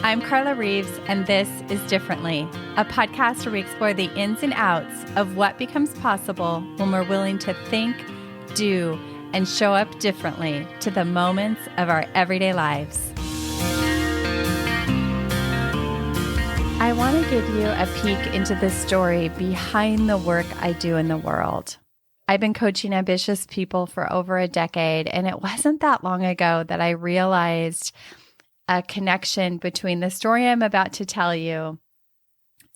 I'm Carla Reeves, and this is Differently, a podcast where we explore the ins and outs of what becomes possible when we're willing to think, do, and show up differently to the moments of our everyday lives. I want to give you a peek into the story behind the work I do in the world. I've been coaching ambitious people for over a decade, and it wasn't that long ago that I realized a connection between the story I'm about to tell you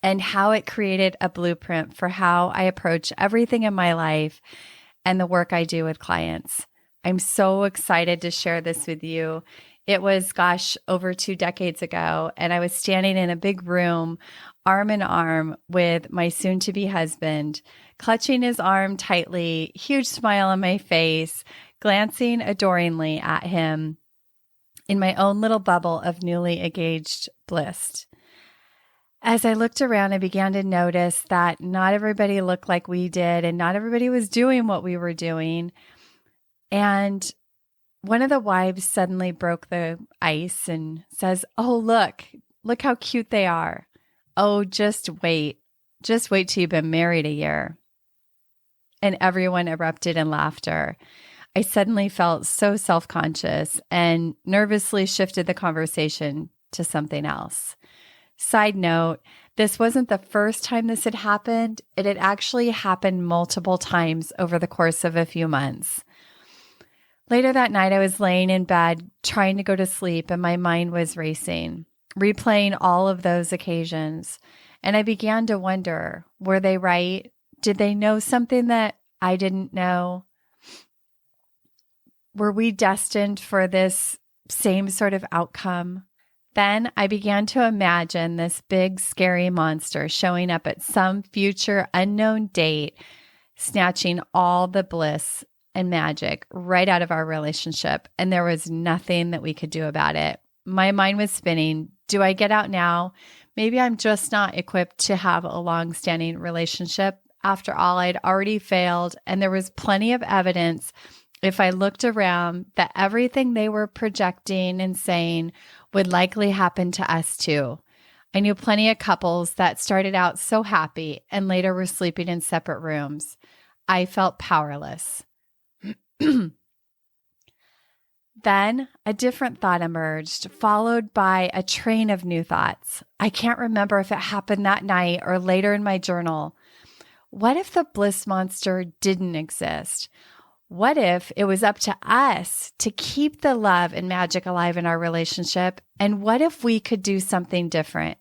and how it created a blueprint for how I approach everything in my life and the work I do with clients. I'm so excited to share this with you. It was, over 2 decades ago, and I was standing in a big room, arm in arm with my soon-to-be husband, clutching his arm tightly, huge smile on my face, glancing adoringly at him in my own little bubble of newly engaged bliss. As I looked around, I began to notice that not everybody looked like we did, and not everybody was doing what we were doing. And one of the wives suddenly broke the ice and says, "Oh, look how cute they are. Oh, just wait till you've been married a year." And everyone erupted in laughter. I suddenly felt so self-conscious and nervously shifted the conversation to something else. Side note, this wasn't the first time this had happened. It had actually happened multiple times over the course of a few months. Later that night, I was laying in bed trying to go to sleep, and my mind was racing, replaying all of those occasions. And I began to wonder, were they right? Did they know something that I didn't know? Were we destined for this same sort of outcome? Then I began to imagine this big, scary monster showing up at some future unknown date, snatching all the bliss and magic right out of our relationship, and there was nothing that we could do about it. My mind was spinning. Do I get out now? Maybe I'm just not equipped to have a long-standing relationship. After all, I'd already failed, and there was plenty of evidence if I looked around that everything they were projecting and saying would likely happen to us too. I knew plenty of couples that started out so happy and later were sleeping in separate rooms. I felt powerless. Then a different thought emerged, followed by a train of new thoughts. I can't remember if it happened that night or later in my journal. What if the bliss monster didn't exist? What if it was up to us to keep the love and magic alive in our relationship? And what if we could do something different?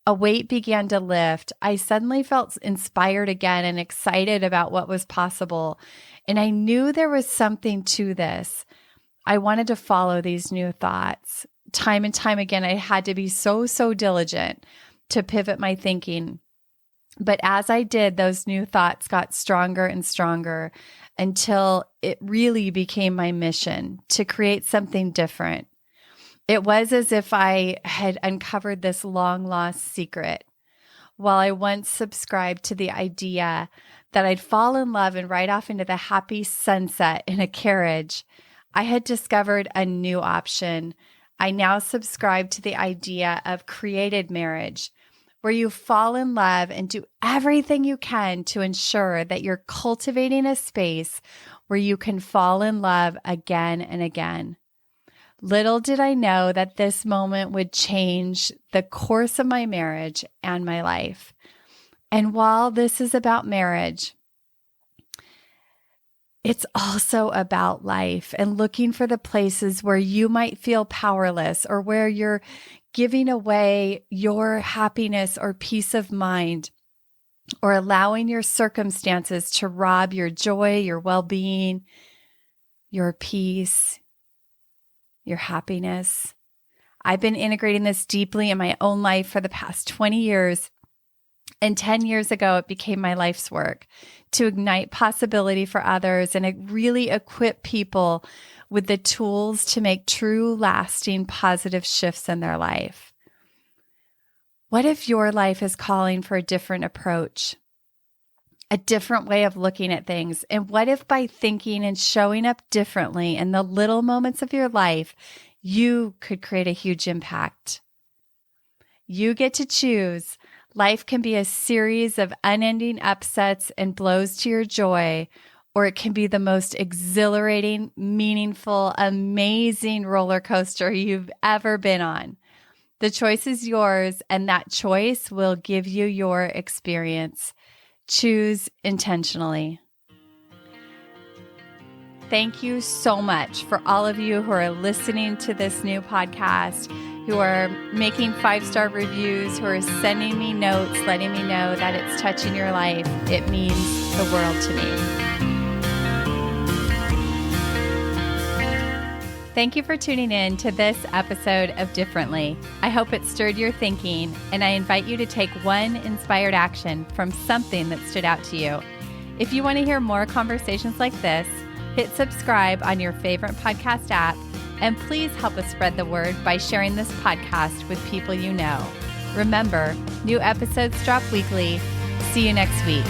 A weight began to lift. I suddenly felt inspired again and excited about what was possible. And I knew there was something to this. I wanted to follow these new thoughts. Time and time again, I had to be so diligent to pivot my thinking. But as I did, those new thoughts got stronger and stronger until it really became my mission to create something different. It was as if I had uncovered this long-lost secret. While I once subscribed to the idea that I'd fall in love and ride off into the happy sunset in a carriage, I had discovered a new option. I now subscribe to the idea of created marriage, where you fall in love and do everything you can to ensure that you're cultivating a space where you can fall in love again and again. Little did I know that this moment would change the course of my marriage and my life. And while this is about marriage, it's also about life and looking for the places where you might feel powerless or where you're giving away your happiness or peace of mind, or allowing your circumstances to rob your joy, your well-being, your peace, your happiness. I've been integrating this deeply in my own life for the past 20 years. And 10 years ago, it became my life's work to ignite possibility for others and really equip people with the tools to make true, lasting, positive shifts in their life. What if your life is calling for a different approach, a different way of looking at things? And what if by thinking and showing up differently in the little moments of your life, you could create a huge impact? You get to choose. Life can be a series of unending upsets and blows to your joy, or it can be the most exhilarating, meaningful, amazing roller coaster you've ever been on. The choice is yours, and that choice will give you your experience. Choose intentionally. Thank you so much for all of you who are listening to this new podcast, who are making 5-star reviews, who are sending me notes, letting me know that it's touching your life. It means the world to me. Thank you for tuning in to this episode of Differently. I hope it stirred your thinking, and I invite you to take one inspired action from something that stood out to you. If you want to hear more conversations like this, hit subscribe on your favorite podcast app, and please help us spread the word by sharing this podcast with people you know. Remember, new episodes drop weekly. See you next week.